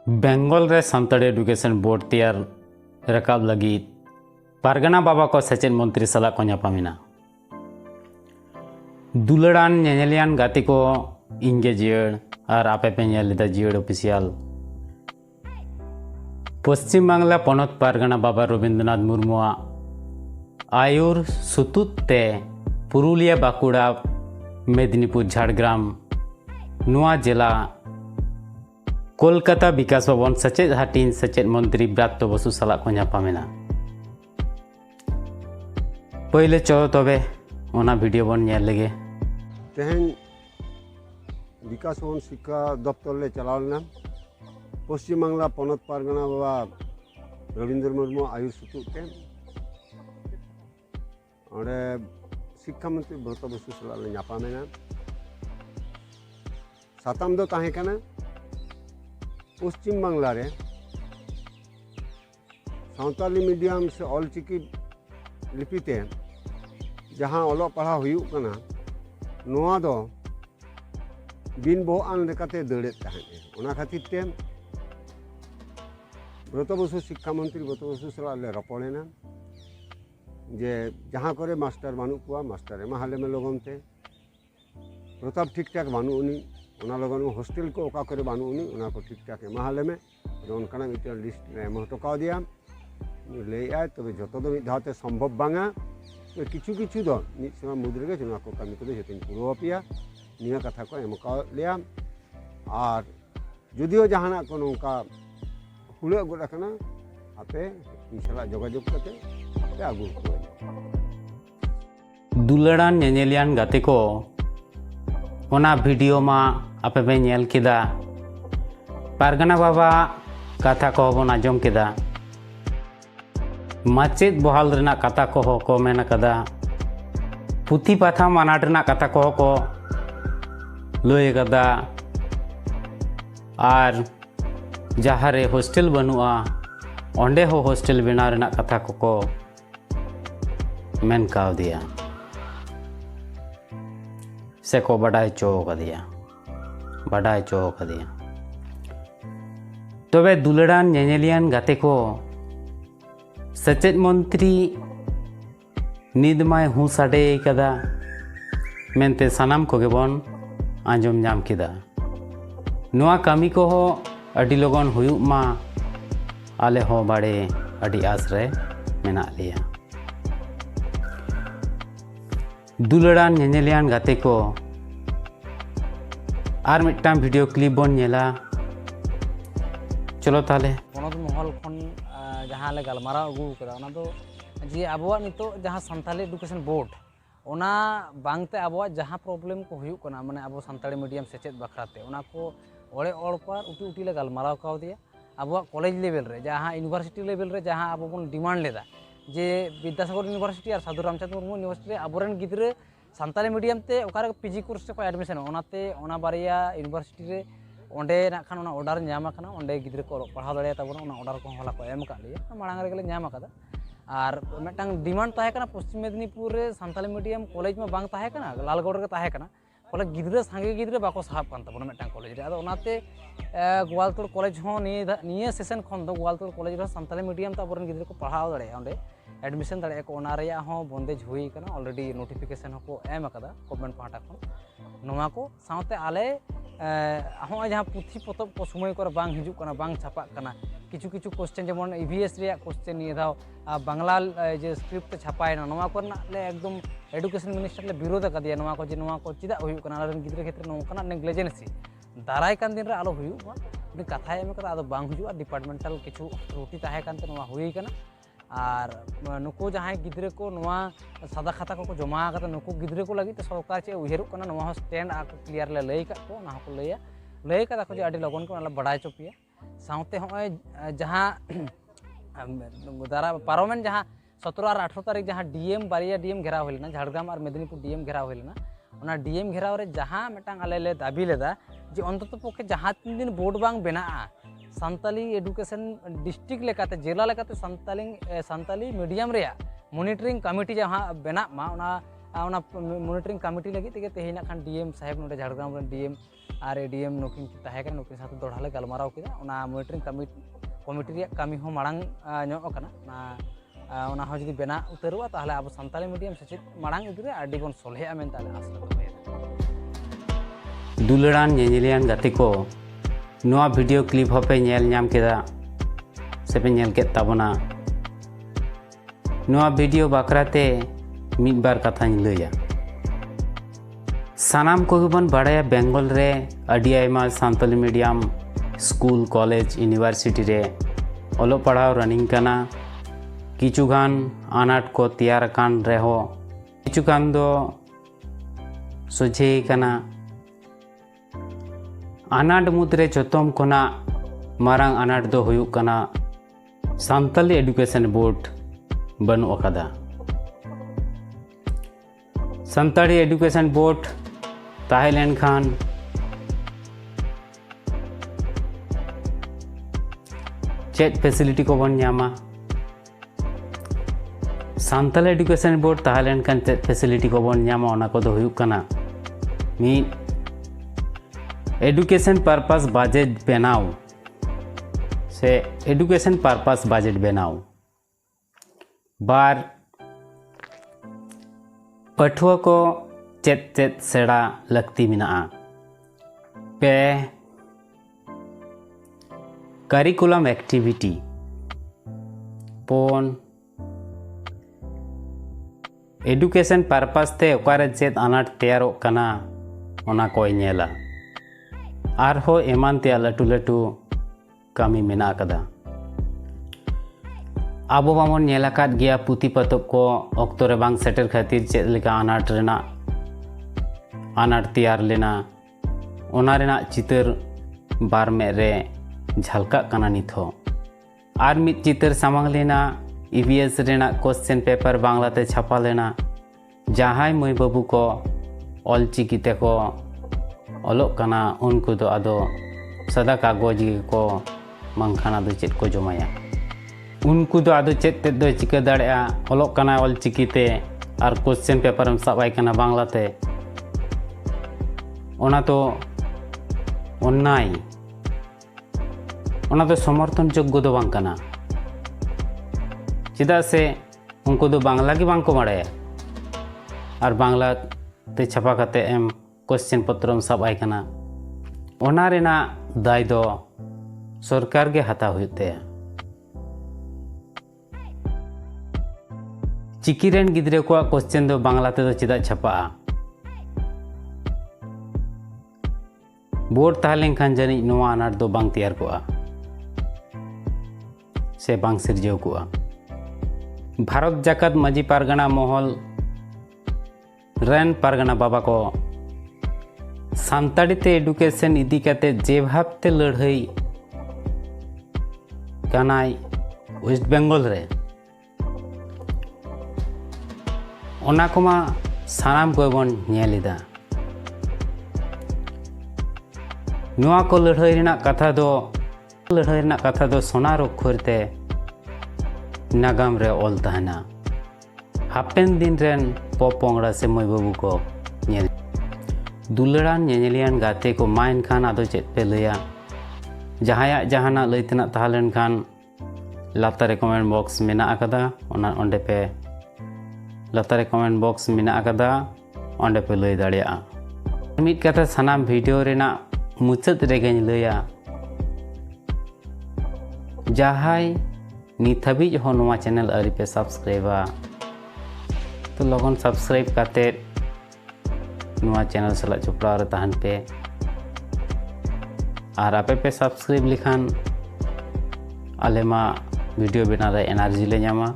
बेंगल रे सानताड़ी education board तैयार रकाब लगी पारगना बाबा को सेचेद मंत्री सला को ᱧᱟᱯᱟᱢᱮᱱᱟ। दुलड़ान नेनेलियान गाती को इंगे जियड़ और आपे पे ñᱮᱞ लेदा जियड़ ऑफिशियल पश्चिम बांग्ला पनत पारगना बाबा रवींद्रनाथ मुर्मू आयुर सुतुत ते पुरुलिया बाकुड़ा मेदिनीपुर झाड़ग्राम नुआ जिला कोलकाता विकास भवन सचेद हाटिन सचेद मंत्री ब्रात्य बसु सला को ᱧᱟᱯᱟᱢᱮᱱᱟ। पहले चलो तबे ओना वीडियो बन ñᱮᱞ लेगे। तेहन विकास भवन शिक्षा दफ्तर ले चलाव लेना पश्चिम बांग्ला पनत पारगना बाबा रवींद्र मुर्मू आयुष सुतुते और शिक्षा मंत्री ब्रत बसु सला ले ᱧᱟᱯᱟᱢᱮᱱᱟ। साताम दो ताहे कना पश्चिम बांग्ला रे सावताली मीडियम से ऑलचिकी लिपिते जहाँ ओलो पढ़ा हुयुग कना नोआ दो बिन बोहान लेकाते दड़े ताहे ओना खातिर ते ब्रत बसु शिक्षा मंत्री ब्रत बसु सला ले रपड़ेना जे जहाँ करे मास्टर बानु कुआ मास्टर एमा हाले में लगनते प्रताप ठीक ठाक बानु उनी ओना लगन हॉस्टल को ओका करे बानु उनी ओना को ठीक ठाक एमा हाले में ओनकाना मिटर लिस्ट रे एम हटका दिया ले आय तबे जतो दो मिद धाते संभव बांगा तो किछु किछु दो मिद समय मुद्रे के जना को कमी तो जतिन पुरो पिया निया कथा को एम का लिया और जुदियो जहाना को नोका हुले गोडा कना आपे इनशाला जोगाजोग करते ते आगु को दुलड़ान नेनेलियान गाते को ओना वीडियो मा आपे पे ñेल केदा पारगना बाबा कथा को बन आजम केदा माचेद बहाल रेना कथा को मेन कदा पुथी पाथा मानाट रेना कथा को लय कदा और जहाँ रे हॉस्टल बनुआ ओंडे हो हॉस्टल बना रेना कथा को मेन काव दिया से को बड़ाई चो कदिया बड़ाई चो कदिया तबे दुलड़ान नेनेलियान गाते को सचेद मंत्री निदमाय हूँ साडे कदा मेनते सानाम को गेबन आंजम नाम किदा नुआ कामी को हो अडी लगन हुयुग मा आले हो बाड़े अडी आस रे मेना लिया। दुलड़ान नेनेलियान गाते को आर मिट्टाम वीडियो क्लिप बन नेला चलो ताले पनत महल खन जहाँ ले गलमारा अगू कदा ओना दो जे आबवा नितो जहाँ सानताली एडुकेशन बोर्ड ओना बांगते आबवा जहाँ प्रॉब्लम को हुयुग कना माने आबो सानताली मीडियम सेचेद बखराते ओना को ओड़े ओड़ पर उटी उटी ले गलमारा काव दिया आबवा कॉलेज लेवल रे जहाँ यूनिवर्सिटी लेवल रे जहाँ आबो बन डिमांड लेदा जे विद्यासागर यूनिवर्सिटी और साधु रामचंद्र मुर्मू यूनिवर्सिटी आबोरेन गिद्रे सानताली मीडियम ते ओकारे पीजी कोर्स को एडमिशन ओनाते ओना बारिया यूनिवर्सिटी रे ओंडे नाखान ओना ऑर्डर ᱧᱟᱢ आकना ओंडे गिद्रे को पढ़ाव दाड़े ताबोना ओना ऑर्डर को होला को एम का लिया मांग रे गेले ᱧᱟᱢ आकदा और मेटांग डिमांड ताहे कना पश्चिम मेदिनीपुर रे सानताली मीडियम कॉलेज में बांग ताहे कना लालगढ़ रे ताहे कना फले गिद्रे सांगे गिद्रे बाको साहब कान ताबोना मेटांग कॉलेज रे आदो ओनाते गोवालतोड़ कॉलेज हो निये सेशन खन दो गोवालतोड़ कॉलेज रे सानताली मीडियम ताबोरन गिद्रे को पढ़ाव दाड़े ओंडे एडमिशन दाड़े को ओना रेया हो बंदेज हुई कना ऑलरेडी नोटिफिकेशन को एम आकदा गवर्नमेंट पाहटा खन नोवा को सावते आले हाँ जहाँ पुथी पतब को समय को बांग हिजुक कना बांग छापा कना किछु किछु क्वेश्चन जेमन ईवीएस रे क्वेश्चन निये दाव बांग्ला जे स्क्रिप्ट छापायना नोवा करना ले एकदम एडुकेशन मिनिस्टर ले विरोध कदिया नोवा को जे नोवा को चिदा हुयुक कना रन गिद्रे क्षेत्र नोकना नेग्लिजेंसी दाराय कान दिन रे आलो हुयुक मा कथा एम कदा आदो बांग हुजुआ डिपार्टमेंटल किछु त्रुटि ताहे कानते नोवा हुई कना और नुको जहाँ गिद्रे को नोवा सादा खाता को जमा करते नुको गिद्रे को लगी तो सरकार चे उहेरु कना नोवा स्टैंड आ क्लियर ले लई का को ना को लई का को जे अडी लगन को बड़ाय चोपिया साउते होय जहाँ दारा पार्लियामेंट जहाँ 17 और 18 तारीख जहाँ डीएम बारिया डीएम घेराव होलेना झाड़ग्राम और मेदिनीपुर डीएम घेराव होलेना ओना डीएम घेराव रे जहाँ मेटांग आले ले दाबी लेदा जे अंतत पक्षे जहाँ 3 दिन बोर्ड बांग बेना सानताली एडुकेशन डिस्ट्रिक्ट लेकाते जिला लेकाते सानताली मीडियम रे मॉनिटरिंग कमिटी जहाँ बेना मा ओना ᱚᱱᱟ ᱢᱚनिᱴरिᱝ ᱠᱚᱢᱤᱴᱤ ᱞᱟᱹᱜᱤᱫ ᱛᱮᱜᱮ ᱛᱮᱦᱮᱧ ᱠᱷᱟᱱ ᱰᱤᱮᱢ ᱥᱟहेᱵ ᱱᱚᱰᱮ ᱡᱷᱟᱲᱜᱨᱟᱢ ᱨᱮᱱ ᱰᱤᱮᱢ ᱟᱨ ᱮᱰᱤᱮᱢ ᱱᱩᱠᱤᱱ ᱛᱟᱦᱮᱸ ᱠᱟᱱᱟ, ᱱᱩᱠᱤᱱ ᱥᱟᱶᱛᱮ ᱫᱚᱲᱦᱟ ᱞᱮ ᱜᱟᱞᱢᱟᱨᱟᱣ ᱠᱮᱫᱟ। ᱚᱱᱟ ᱢᱚनिᱴरिᱝ ᱠᱚᱢᱤᱴᱤ ᱨᱮᱭᱟᱜ ᱠᱟᱹᱢᱤ ᱦᱚᱸ ᱢᱟᱲᱟᱝ ᱧᱚᱜ ᱟᱠᱟᱱᱟ। ᱚᱱᱟ ᱦᱚᱸ ᱡᱩᱫᱤ ᱵᱮᱱᱟᱣ ᱩᱛᱟᱹᱨᱚᱜᱼᱟ ᱛᱟᱦᱚᱞᱮ ᱟᱵᱚ ᱥᱟᱱᱛᱟᱲᱤ ᱢᱤᱰᱤᱭᱟᱢ ᱥᱮᱪᱮᱫ ᱢᱟᱲᱟᱝ ᱤᱫᱤ ᱨᱮ ᱟᱹᱰᱤ ᱵᱚᱱ ᱥᱚᱞᱦᱮᱜᱼᱟ ᱢᱮᱱᱛᱮ ᱟᱞᱮ ᱟᱥ ᱞᱮ ᱫᱚᱦᱚᱭᱮᱫᱟ। दुलड़ान ñᱮᱧᱮᱞᱤᱭᱟᱱ ᱜᱟᱛᱮ ᱠᱚ ᱱᱚᱣᱟ ভিডিও ক্লিপ ᱦᱚᱸᱯᱮ ᱧᱮᱞ ᱧᱟᱢ ᱠᱮᱫᱟ ᱥᱮᱯᱮ ᱧᱮᱞ ᱠᱮᱫ ᱛᱟᱵᱚᱱᱟ। ᱱᱚᱣᱟ ভিডিও ᱵᱟᱠᱷᱨᱟᱛᱮ ᱢᱤᱫ ᱵᱟᱨ ᱠᱟᱛᱷᱟᱧ ᱞᱟᱹᱭᱟ। ᱥᱟᱱᱟᱢ ᱠᱚᱜᱮ ᱵᱚᱱ ᱵᱟᱲᱟᱭᱟ ᱵᱮᱝᱜᱚᱞ ᱨᱮ ᱟᱹᱰᱤ ᱟᱭᱢᱟ Santali medium school college university रे ऑलो पढ़ाव रनिंग कना। किचुगान आनाट को तैयार कान रहो, किचुगान दो सोझे कना। आनाट मुद्रे चतम कोना मारांग आनाट दो हुयुक कना सान्ताली एडुकेशन बोर्ड बनु अकादा। सान्ताली एडुकेशन बोर्ड ताहेलेन खान चेक फैसिलिटी को बन नामा। सान्ताल एडुकेशन बोर्ड ताहेलेन खान चेक फैसिलिटी को बन नामा ओना को दो हुयुक कना मी एडुकेशन पर्पस बजेट बनाओ से एडुकेशन पर्पस बजेट बनाओ। बार पठुआ को चेक चेक सेड़ा लगती मिना। पे करिकुलम एक्टिविटी पोन एडुकेशन पर्पस ते ओकारे चेत आनाट तैयारो कना ओना कोई नेला आर हो एमान ते लटू लटू कमी मेना कदा। आबो बामन नेला काट गया पुती पतब को ऑक्टो रे बांग सेटर खातिर चेत लेका आनाट रेना आनाट तैयार लेना ओना रेना चितर बार में रे झलका कना निथो। आर मित चितर सामांग लेना ईवीएस रेना क्वेश्चन पेपर बांग्लाते छापा लेना। जहां मई बाबू को ऑलचिकीते को ऑलोक कना उनको दो आदो सदा कागज को मंखाना दो चेत को जमाया। उनको दो आदो चेत ते दो चिका दाड़ेया ऑलोक कना ऑलचिकीते आर क्वेश्चन पेपर हम साबाई कना बांग्लाते ओना तो अन्नाय ओना तो समर्थन योग्य दो बांग कना। चिदा से उनको दो बांग्ला की बांग को बाड़ाया और बांग्ला ते छापा करते एम क्वेश्चन पत्रम सब आय कना। ओना रेना दाय दो सरकार के हता हुते। चिकी रेन गिद्रे को क्वेश्चन दो बांग्ला ते दो चिदा छापा बोर्ड ताहलें खान जानी नोआ अनाट दो बांग तैयार कोआ से बांग सिरजेव कोआ। भारत जाकत माजी पारगना महल रेन पारगना बाबा को सान्ताड़ी ते एडुकेशन इदी काते जे भावते लड़ाई कानाय वेस्ट बेंगल रे ओना कोमा सानाम को बन नेलिदा। नुआ को लड़ाई रेना कथा दो सोनार अक्षर ते नागाम रे ऑल तहना। हापेन दिन रेन पोपोंगड़ा से मई बाबू को नेल दुलड़ान ñᱮᱧᱮᱞᱤᱭᱟᱱ गाते को माइन खान आदो चेत पे लया। जहाया जहाना लैतना ताहलेन खान लातारे कमेंट बॉक्स मेना अकदा ओना ओंडे पे लातारे कमेंट बॉक्स मेना अकदा ओंडे पे लय दाड़िया। मिट कथा सानाम वीडियो रेना मुचाद रेगेñ लया जहाय नित हाबिज हो नोवा चैनल आरी पे सब्सक्राइबा तो लगन सब्सक्राइब काते नोवा चैनल सला चुपड़ा रे तहन पे और आपे पे सब्सक्राइब लिखान आले मा वीडियो बना रे एनर्जी ले ᱧᱟᱢᱟ।